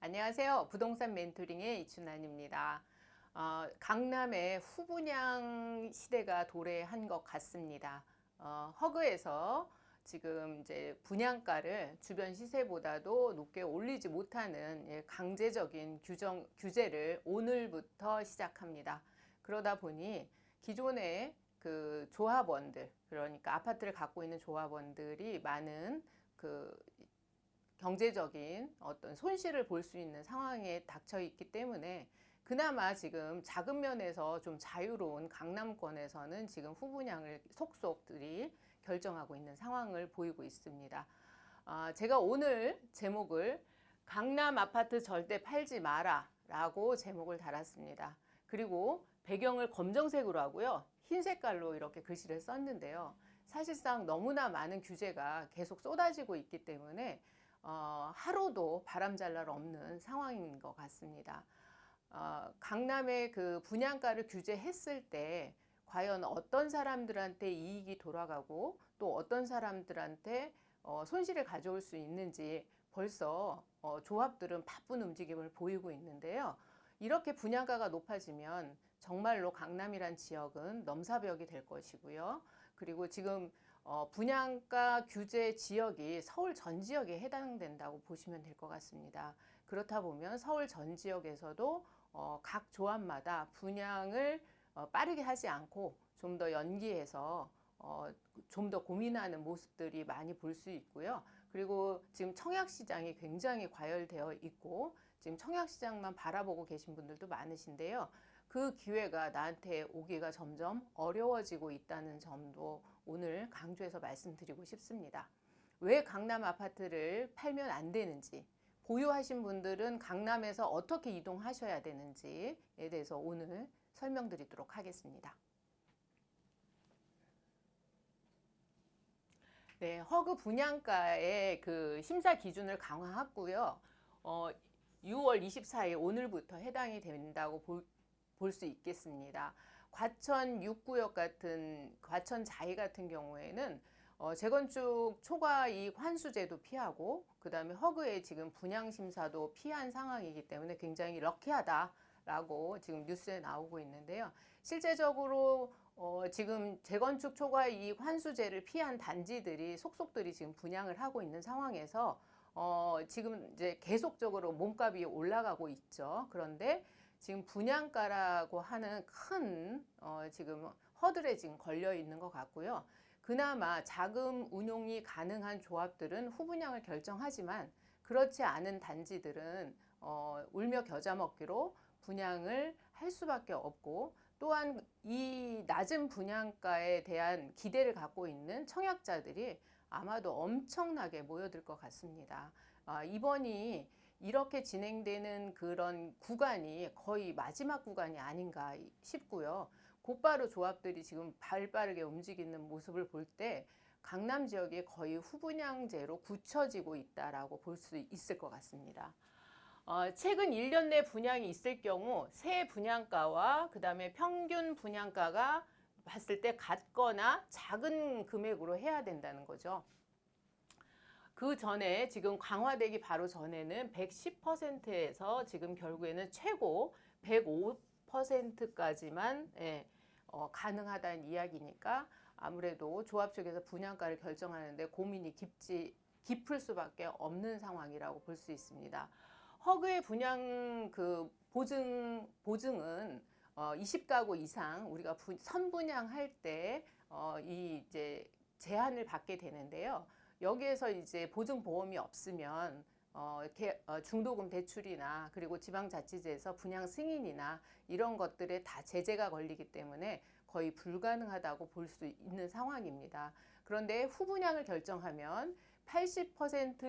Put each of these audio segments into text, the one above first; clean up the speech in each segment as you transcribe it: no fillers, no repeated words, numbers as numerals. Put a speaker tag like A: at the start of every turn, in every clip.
A: 안녕하세요. 부동산 멘토링의 이춘환입니다. 강남의 후분양 시대가 도래한 것 같습니다. 허그에서 지금 이제 분양가를 주변 시세보다도 높게 올리지 못하는 강제적인 규제를 오늘부터 시작합니다. 그러다 보니 기존의 그 조합원들, 그러니까 아파트를 갖고 있는 조합원들이 많은 그 경제적인 어떤 손실을 볼 수 있는 상황에 닥쳐 있기 때문에 그나마 지금 작은 면에서 좀 자유로운 강남권에서는 지금 후분양을 속속들이 결정하고 있는 상황을 보이고 있습니다. 제가 오늘 제목을 강남 아파트 절대 팔지 마라 라고 제목을 달았습니다. 그리고 배경을 검정색으로 하고요. 흰 색깔로 이렇게 글씨를 썼는데요. 사실상 너무나 많은 규제가 계속 쏟아지고 있기 때문에 하루도 바람잘 날 없는 상황인 것 같습니다. 강남의 그 분양가를 규제했을 때 과연 어떤 사람들한테 이익이 돌아가고 또 어떤 사람들한테 손실을 가져올 수 있는지 벌써 조합들은 바쁜 움직임을 보이고 있는데요. 이렇게 분양가가 높아지면 정말로 강남이란 지역은 넘사벽이 될 것이고요. 그리고 지금 분양가 규제 지역이 서울 전 지역에 해당된다고 보시면 될 것 같습니다. 그렇다 보면 서울 전 지역에서도 각 조합마다 분양을 빠르게 하지 않고 좀 더 연기해서 좀 더 고민하는 모습들이 많이 볼 수 있고요. 그리고 지금 청약시장이 굉장히 과열되어 있고 지금 청약시장만 바라보고 계신 분들도 많으신데요. 그 기회가 나한테 오기가 점점 어려워지고 있다는 점도 오늘 강조해서 말씀드리고 싶습니다. 왜 강남 아파트를 팔면 안 되는지, 보유하신 분들은 강남에서 어떻게 이동하셔야 되는지에 대해서 오늘 설명드리도록 하겠습니다. 네, 허그 분양가의 그 심사 기준을 강화했고요. 6월 24일 오늘부터 해당이 된다고 볼 수 있겠습니다. 과천 6구역 같은 과천 자이 같은 경우에는 재건축 초과이익 환수제도 피하고 그 다음에 허그의 지금 분양 심사도 피한 상황이기 때문에 굉장히 럭키하다라고 지금 뉴스에 나오고 있는데요. 실제적으로 지금 재건축 초과이익 환수제를 피한 단지들이 속속들이 지금 분양을 하고 있는 상황에서 지금 이제 계속적으로 몸값이 올라가고 있죠. 그런데 지금 분양가라고 하는 큰 지금 허들에 지금 걸려 있는 것 같고요. 그나마 자금 운용이 가능한 조합들은 후분양을 결정하지만 그렇지 않은 단지들은 울며 겨자 먹기로 분양을 할 수밖에 없고 또한 이 낮은 분양가에 대한 기대를 갖고 있는 청약자들이 아마도 엄청나게 모여들 것 같습니다. 이번이 이렇게 진행되는 그런 구간이 거의 마지막 구간이 아닌가 싶고요. 곧바로 조합들이 지금 발빠르게 움직이는 모습을 볼 때 강남 지역이 거의 후분양제로 굳혀지고 있다라고 볼 수 있을 것 같습니다. 최근 1년 내 분양이 있을 경우 새 분양가와 그 다음에 평균 분양가가 봤을 때 같거나 작은 금액으로 해야 된다는 거죠. 그 전에 지금 강화되기 바로 전에는 110%에서 지금 결국에는 최고 105%까지만 가능하다는 이야기니까 아무래도 조합 쪽에서 분양가를 결정하는데 고민이 깊을 수밖에 없는 상황이라고 볼 수 있습니다. 허그의 분양 그 보증은 20가구 이상 우리가 선분양할 때 이제 제한을 받게 되는데요. 여기에서 이제 보증보험이 없으면 중도금 대출이나 그리고 지방자치제에서 분양 승인이나 이런 것들에 다 제재가 걸리기 때문에 거의 불가능하다고 볼 수 있는 상황입니다. 그런데 후분양을 결정하면 80%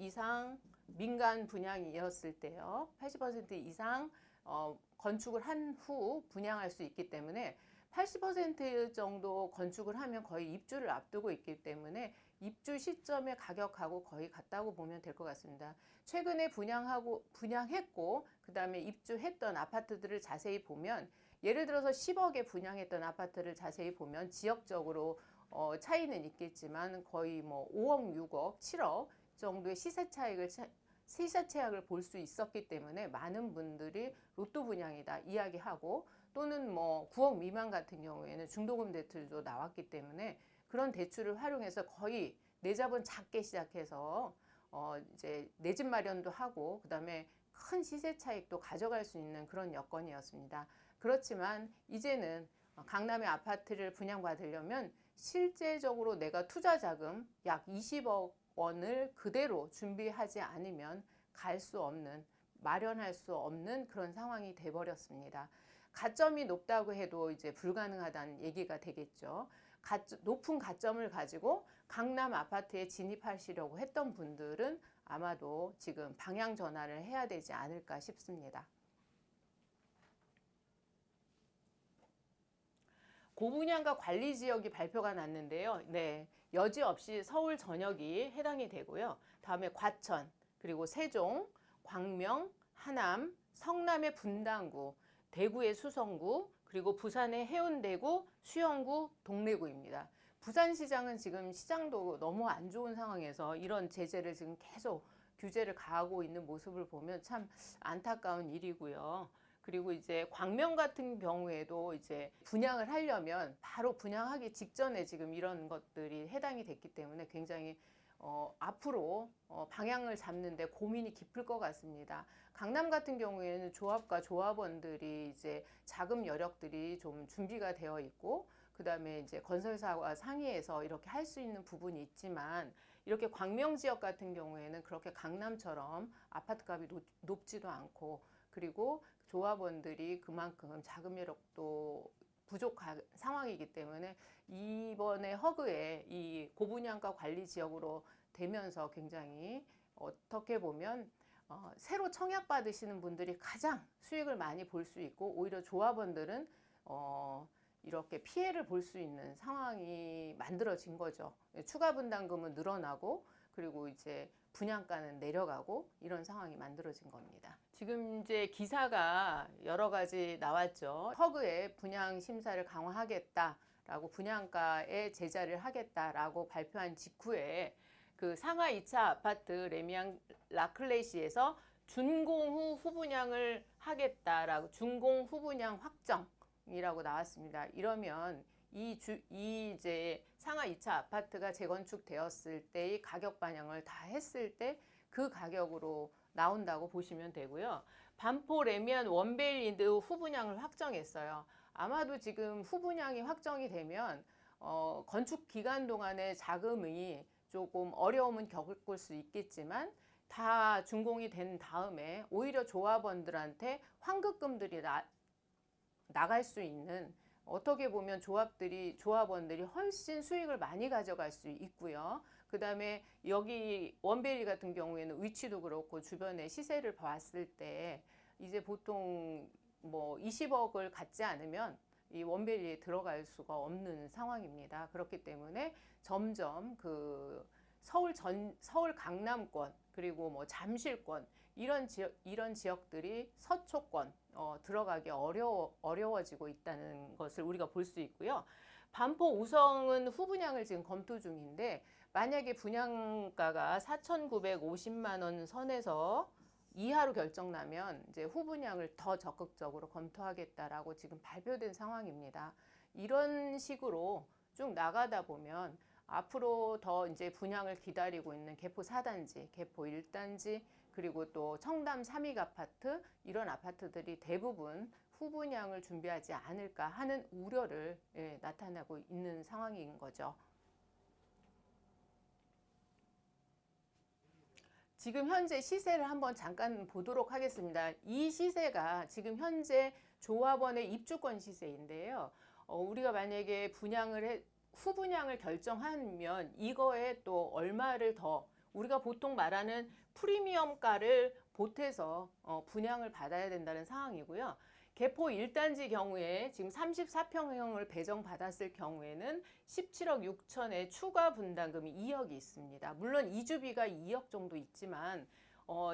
A: 이상 민간 분양이었을 때요. 80% 이상 건축을 한 후 분양할 수 있기 때문에 80% 정도 건축을 하면 거의 입주를 앞두고 있기 때문에 입주 시점의 가격하고 거의 같다고 보면 될 것 같습니다. 최근에 분양했고 그 다음에 입주했던 아파트들을 자세히 보면 예를 들어서 10억에 분양했던 아파트를 자세히 보면 지역적으로 차이는 있겠지만 거의 뭐 5억, 6억, 7억 정도의 시세 차익을 세샷 최악을 볼 수 있었기 때문에 많은 분들이 로또 분양이다 이야기하고, 또는 뭐 9억 미만 같은 경우에는 중도금 대출도 나왔기 때문에 그런 대출을 활용해서 거의 내 자본 작게 시작해서 이제 내 집 마련도 하고 그다음에 큰 시세 차익도 가져갈 수 있는 그런 여건이었습니다. 그렇지만 이제는 강남의 아파트를 분양받으려면 실제적으로 내가 투자 자금 약 20억 원을 그대로 준비하지 않으면 갈 수 없는, 마련할 수 없는 그런 상황이 돼 버렸습니다. 가점이 높다고 해도 이제 불가능하다는 얘기가 되겠죠. 높은 가점을 가지고 강남 아파트에 진입하시려고 했던 분들은 아마도 지금 방향 전환을 해야 되지 않을까 싶습니다. 고분양가 관리 지역이 발표가 났는데요. 네, 여지없이 서울 전역이 해당이 되고요. 다음에 과천, 그리고 세종, 광명, 하남, 성남의 분당구, 대구의 수성구, 그리고 부산의 해운대구, 수영구, 동래구입니다. 부산시장은 지금 시장도 너무 안 좋은 상황에서 이런 제재를 지금 계속 규제를 가하고 있는 모습을 보면 참 안타까운 일이고요. 그리고 이제 광명 같은 경우에도 이제 분양을 하려면 바로 분양하기 직전에 지금 이런 것들이 해당이 됐기 때문에 굉장히 앞으로 방향을 잡는데 고민이 깊을 것 같습니다. 강남 같은 경우에는 조합과 조합원들이 이제 자금 여력들이 좀 준비가 되어 있고, 그 다음에 이제 건설사와 상의해서 이렇게 할 수 있는 부분이 있지만, 이렇게 광명 지역 같은 경우에는 그렇게 강남처럼 아파트 값이 높지도 않고, 그리고 조합원들이 그만큼 자금 여력도 부족한 상황이기 때문에 이번에 허그에 이 고분양가 관리 지역으로 되면서 굉장히 어떻게 보면 새로 청약 받으시는 분들이 가장 수익을 많이 볼 수 있고, 오히려 조합원들은 이렇게 피해를 볼 수 있는 상황이 만들어진 거죠. 추가 분담금은 늘어나고, 그리고 이제 분양가는 내려가고, 이런 상황이 만들어진 겁니다. 지금 이제 기사가 여러 가지 나왔죠. 허그에 분양 심사를 강화하겠다라고, 분양가에 제재를 하겠다라고 발표한 직후에 그 상하 2차 아파트 레미안 라클레시에서 준공 후 후분양을 하겠다라고, 준공 후분양 확정이라고 나왔습니다. 이러면 이제 상하 2차 아파트가 재건축되었을 때의 가격 반영을 다 했을 때 그 가격으로 나온다고 보시면 되고요. 반포 레미안 원베일리드 후분양을 확정했어요. 아마도 지금 후분양이 확정이 되면 건축 기간 동안의 자금이 조금 어려움은 겪을 수 있겠지만, 다 준공이 된 다음에 오히려 조합원들한테 환급금들이 나갈 수 있는, 어떻게 보면 조합원들이 훨씬 수익을 많이 가져갈 수 있고요. 그 다음에 여기 원베일리 같은 경우에는 위치도 그렇고 주변의 시세를 봤을 때 이제 보통 뭐 20억을 갖지 않으면 이 원베일리에 들어갈 수가 없는 상황입니다. 그렇기 때문에 점점 그 서울 강남권, 그리고 뭐 잠실권, 이런 지역들이 서초권 들어가기 어려워지고 있다는 것을 우리가 볼 수 있고요. 반포 우성은 후분양을 지금 검토 중인데, 만약에 분양가가 4,950만 원 선에서 이하로 결정나면 이제 후분양을 더 적극적으로 검토하겠다라고 지금 발표된 상황입니다. 이런 식으로 쭉 나가다 보면 앞으로 더 이제 분양을 기다리고 있는 개포 4단지, 개포 1단지, 그리고 또 청담 3익 아파트, 이런 아파트들이 대부분 후분양을 준비하지 않을까 하는 우려를 나타나고 있는 상황인 거죠. 지금 현재 시세를 한번 잠깐 보도록 하겠습니다. 이 시세가 지금 현재 조합원의 입주권 시세인데요. 우리가 만약에 후분양을 결정하면 이거에 또 얼마를 더, 우리가 보통 말하는 프리미엄가를 보태서 분양을 받아야 된다는 상황이고요. 개포 1단지 경우에 지금 34평형을 배정받았을 경우에는 17억 6천에 추가 분담금이 2억이 있습니다. 물론 이주비가 2억 정도 있지만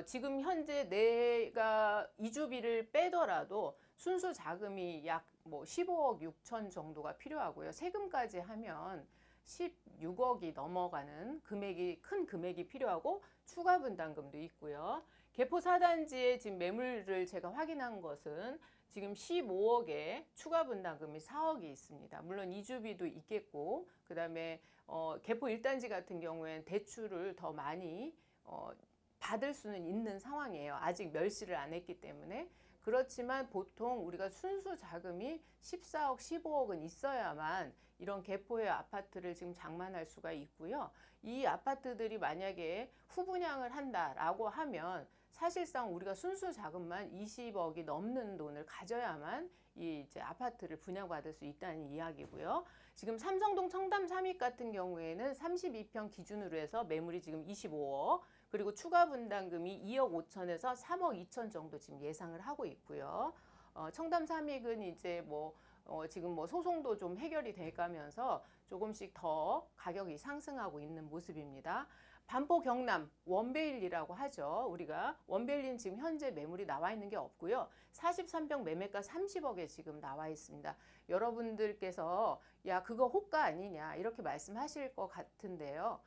A: 지금 현재 내가 이주비를 빼더라도 순수 자금이 약 뭐 15억 6천 정도가 필요하고요. 세금까지 하면 16억이 넘어가는 큰 금액이 필요하고 추가 분담금도 있고요. 개포 4단지의 지금 매물을 제가 확인한 것은 지금 15억에 추가 분담금이 4억이 있습니다. 물론 이주비도 있겠고, 그 다음에 개포 1단지 같은 경우에는 대출을 더 많이 받을 수는 있는 상황이에요. 아직 멸실을 안 했기 때문에. 그렇지만 보통 우리가 순수 자금이 14억, 15억은 있어야만 이런 개포의 아파트를 지금 장만할 수가 있고요. 이 아파트들이 만약에 후분양을 한다라고 하면 사실상 우리가 순수 자금만 20억이 넘는 돈을 가져야만 이 이제 아파트를 분양받을 수 있다는 이야기고요. 지금 삼성동 청담 3위 같은 경우에는 32평 기준으로 해서 매물이 지금 25억, 그리고 추가 분담금이 2억 5천에서 3억 2천 정도 지금 예상을 하고 있고요. 청담 3위은 이제 지금 소송도 좀 해결이 돼가면서 조금씩 더 가격이 상승하고 있는 모습입니다. 반포 경남 원베일리라고 하죠. 우리가 원베일리는 지금 현재 매물이 나와 있는 게 없고요. 43평 매매가 30억에 지금 나와 있습니다. 여러분들께서 야 그거 호가 아니냐 이렇게 말씀하실 것 같은데요.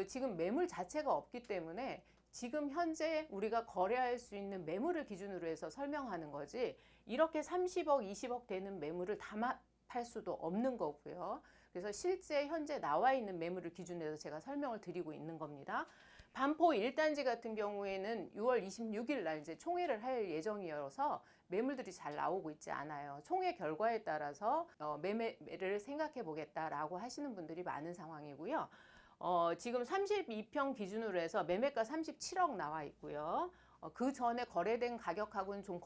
A: 지금 매물 자체가 없기 때문에 지금 현재 우리가 거래할 수 있는 매물을 기준으로 해서 설명하는 거지 이렇게 30억, 20억 되는 매물을 담합할 수도 없는 거고요. 그래서 실제 현재 나와 있는 매물을 기준으로 해서 제가 설명을 드리고 있는 겁니다. 반포 1단지 같은 경우에는 6월 26일 날 이제 총회를 할 예정이어서 매물들이 잘 나오고 있지 않아요. 총회 결과에 따라서 매매를 생각해 보겠다라고 하시는 분들이 많은 상황이고요. 지금 32평 기준으로 해서 매매가 37억 나와 있고요. 그 전에 거래된 가격하고는 좀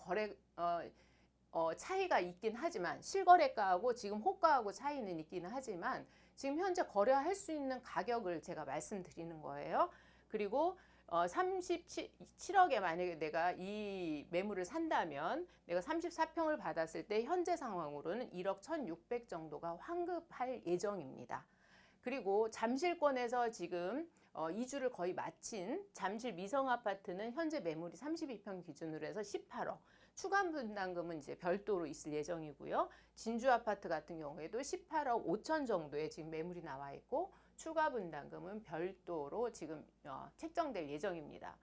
A: 차이가 있긴 하지만 실거래가하고 지금 호가하고 차이는 있기는 하지만 지금 현재 거래할 수 있는 가격을 제가 말씀드리는 거예요. 그리고 37억에 만약에 내가 이 매물을 산다면 내가 34평을 받았을 때 현재 상황으로는 1억 1,600 정도가 환급할 예정입니다. 그리고 잠실권에서 지금 이주를 거의 마친 잠실 미성아파트는 현재 매물이 32평 기준으로 해서 18억. 추가 분담금은 이제 별도로 있을 예정이고요. 진주 아파트 같은 경우에도 18억 5천 정도의 지금 매물이 나와 있고 추가 분담금은 별도로 지금 책정될 예정입니다.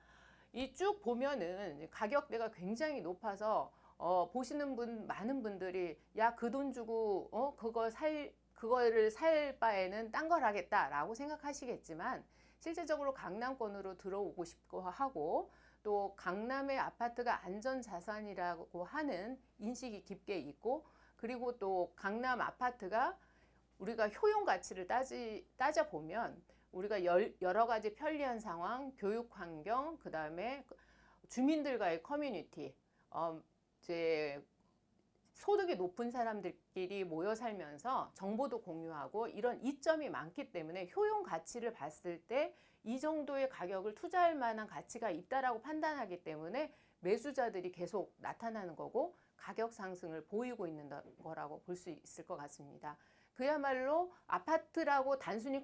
A: 이 쭉 보면은 가격대가 굉장히 높아서 보시는 많은 분들이 야, 그 돈 주고 그거를 살 바에는 딴 걸 하겠다라고 생각하시겠지만 실제적으로 강남권으로 들어오고 싶고 하고 또 강남의 아파트가 안전자산이라고 하는 인식이 깊게 있고 그리고 또 강남 아파트가 우리가 효용 가치를 따져보면 우리가 여러 가지 편리한 상황, 교육 환경, 그 다음에 주민들과의 커뮤니티, 이제 소득이 높은 사람들끼리 모여 살면서 정보도 공유하고 이런 이점이 많기 때문에 효용 가치를 봤을 때 이 정도의 가격을 투자할 만한 가치가 있다라고 판단하기 때문에 매수자들이 계속 나타나는 거고 가격 상승을 보이고 있는 거라고 볼 수 있을 것 같습니다. 그야말로 아파트라고 단순히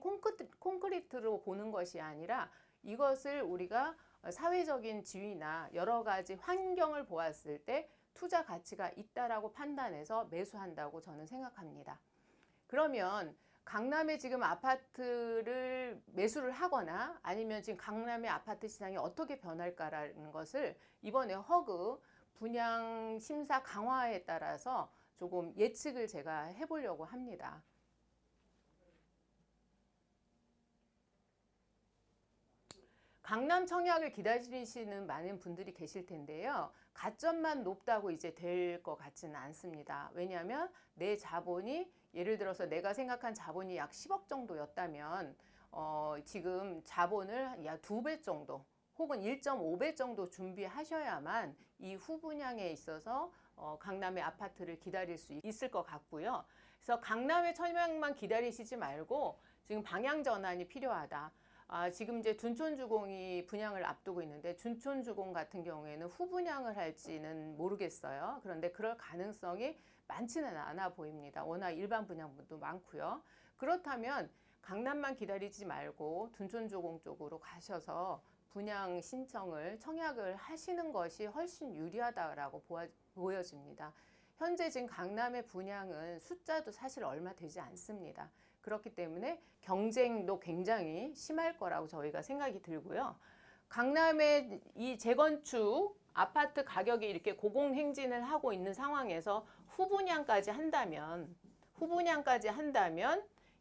A: 콘크리트로 보는 것이 아니라 이것을 우리가 사회적인 지위나 여러 가지 환경을 보았을 때 투자 가치가 있다라고 판단해서 매수한다고 저는 생각합니다. 그러면 강남에 지금 아파트를 매수를 하거나 아니면 지금 강남의 아파트 시장이 어떻게 변할까라는 것을 이번에 허그 분양 심사 강화에 따라서 조금 예측을 제가 해보려고 합니다. 강남 청약을 기다리시는 많은 분들이 계실 텐데요. 가점만 높다고 이제 될 것 같지는 않습니다. 왜냐하면 내 자본이 예를 들어서 내가 생각한 자본이 약 10억 정도였다면 지금 자본을 약 2배 정도 혹은 1.5배 정도 준비하셔야만 이 후분양에 있어서 강남의 아파트를 기다릴 수 있을 것 같고요. 그래서 강남의 청약만 기다리시지 말고 지금 방향 전환이 필요하다. 지금 이제 둔촌주공이 분양을 앞두고 있는데 둔촌주공 같은 경우에는 후분양을 할지는 모르겠어요. 그런데 그럴 가능성이 많지는 않아 보입니다. 워낙 일반 분양분도 많고요. 그렇다면 강남만 기다리지 말고 둔촌주공 쪽으로 가셔서 분양 신청을 청약을 하시는 것이 훨씬 유리하다라고 보여집니다. 현재 지금 강남의 분양은 숫자도 사실 얼마 되지 않습니다. 그렇기 때문에 경쟁도 굉장히 심할 거라고 저희가 생각이 들고요. 강남의 이 재건축 아파트 가격이 이렇게 고공행진을 하고 있는 상황에서 후분양까지 한다면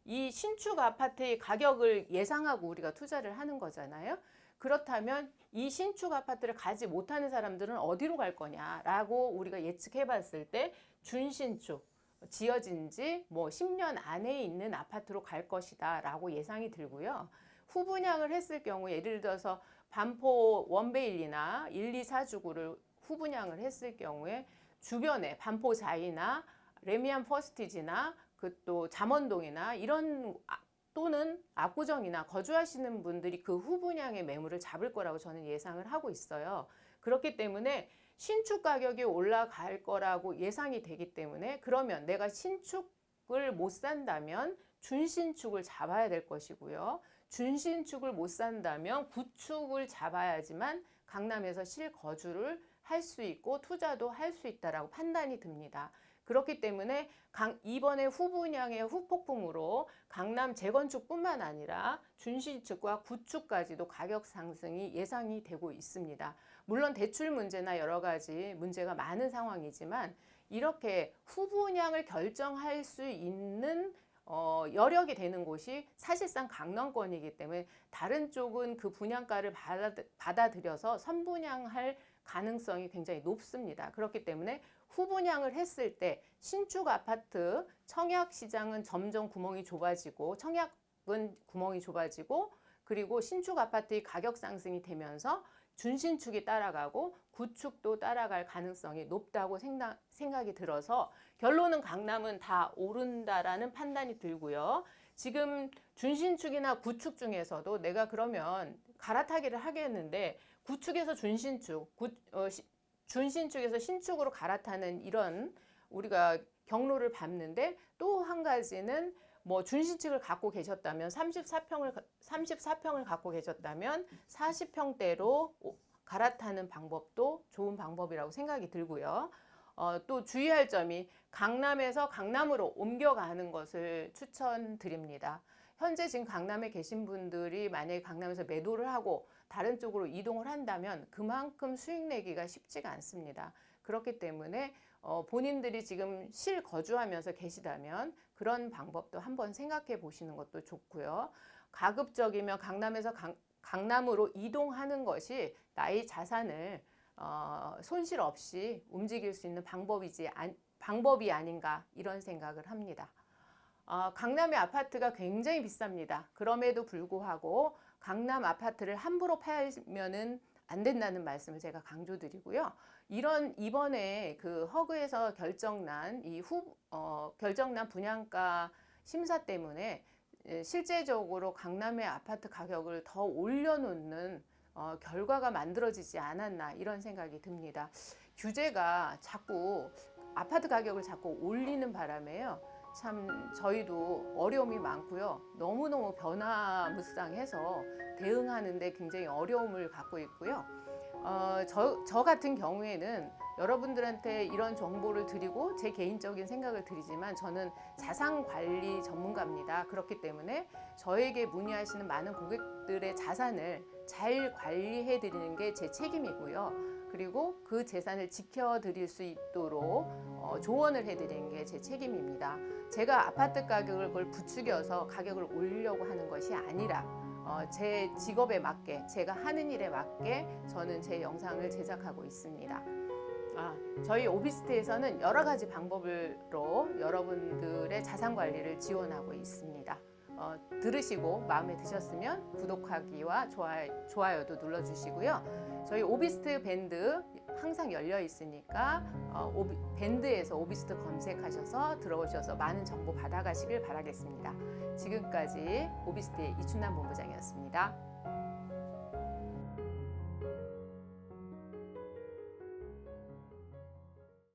A: 이 신축 아파트의 가격을 예상하고 우리가 투자를 하는 거잖아요. 그렇다면 이 신축 아파트를 가지 못하는 사람들은 어디로 갈 거냐라고 우리가 예측해 봤을 때 준신축, 지어진 지 뭐 10년 안에 있는 아파트로 갈 것이다 라고 예상이 들고요. 후분양을 했을 경우 예를 들어서 반포 원베일리나 1, 2, 4주구를 후분양을 했을 경우에 주변에 반포 자이나 레미안 퍼스티지나 그 또 잠원동이나 이런 또는 압구정이나 거주하시는 분들이 그 후분양의 매물을 잡을 거라고 저는 예상을 하고 있어요. 그렇기 때문에 신축 가격이 올라갈 거라고 예상이 되기 때문에 그러면 내가 신축을 못 산다면 준신축을 잡아야 될 것이고요. 준신축을 못 산다면 구축을 잡아야지만 강남에서 실거주를 할 수 있고 투자도 할 수 있다라고 판단이 듭니다. 그렇기 때문에 이번에 후분양의 후폭풍으로 강남 재건축뿐만 아니라 준신축과 구축까지도 가격 상승이 예상이 되고 있습니다. 물론 대출 문제나 여러 가지 문제가 많은 상황이지만 이렇게 후분양을 결정할 수 있는 여력이 되는 곳이 사실상 강남권이기 때문에 다른 쪽은 그 분양가를 받아들여서 선분양할 가능성이 굉장히 높습니다. 그렇기 때문에 후분양을 했을 때 신축 아파트 청약 시장은 점점 구멍이 좁아지고 청약은 구멍이 좁아지고 그리고 신축 아파트의 가격 상승이 되면서 준신축이 따라가고 구축도 따라갈 가능성이 높다고 생각이 들어서 결론은 강남은 다 오른다라는 판단이 들고요. 지금 준신축이나 구축 중에서도 내가 그러면 갈아타기를 하겠는데 구축에서 준신축, 준신축에서 신축으로 갈아타는 이런 우리가 경로를 밟는데 또 한 가지는 뭐 준신축을 갖고 계셨다면 34평을 갖고 계셨다면 40평대로 갈아타는 방법도 좋은 방법이라고 생각이 들고요. 또 주의할 점이 강남에서 강남으로 옮겨가는 것을 추천드립니다. 현재 지금 강남에 계신 분들이 만약에 강남에서 매도를 하고 다른 쪽으로 이동을 한다면 그만큼 수익 내기가 쉽지가 않습니다. 그렇기 때문에 본인들이 지금 실거주하면서 계시다면 그런 방법도 한번 생각해 보시는 것도 좋고요. 가급적이면 강남에서 강남으로 이동하는 것이 나의 자산을 손실 없이 움직일 수 있는 방법이 아닌가 이런 생각을 합니다. 강남의 아파트가 굉장히 비쌉니다. 그럼에도 불구하고 강남 아파트를 함부로 팔면은 안 된다는 말씀을 제가 강조드리고요. 이번에 그 허그에서 결정난 결정난 분양가 심사 때문에 실제적으로 강남의 아파트 가격을 더 올려놓는 결과가 만들어지지 않았나 이런 생각이 듭니다. 규제가 자꾸 아파트 가격을 자꾸 올리는 바람에요. 참 저희도 어려움이 많고요. 너무너무 변화무쌍해서 대응하는데 굉장히 어려움을 갖고 있고요. 저 같은 경우에는 여러분들한테 이런 정보를 드리고 제 개인적인 생각을 드리지만 저는 자산관리 전문가입니다. 그렇기 때문에 저에게 문의하시는 많은 고객들의 자산을 잘 관리해 드리는 게 제 책임이고요. 그리고 그 재산을 지켜드릴 수 있도록 조언을 해드리는 게 제 책임입니다. 제가 아파트 가격을 그걸 부추겨서 가격을 올리려고 하는 것이 아니라 제 직업에 맞게 제가 하는 일에 맞게 저는 제 영상을 제작하고 있습니다. 저희 오비스트에서는 여러 가지 방법으로 여러분들의 자산 관리를 지원하고 있습니다. 들으시고 마음에 드셨으면 구독하기와 좋아요도 눌러주시고요. 저희 오비스트 밴드 항상 열려 있으니까 밴드에서 오비스트 검색하셔서 들어오셔서 많은 정보 받아가시길 바라겠습니다. 지금까지 오비스트의 이춘남 본부장이었습니다.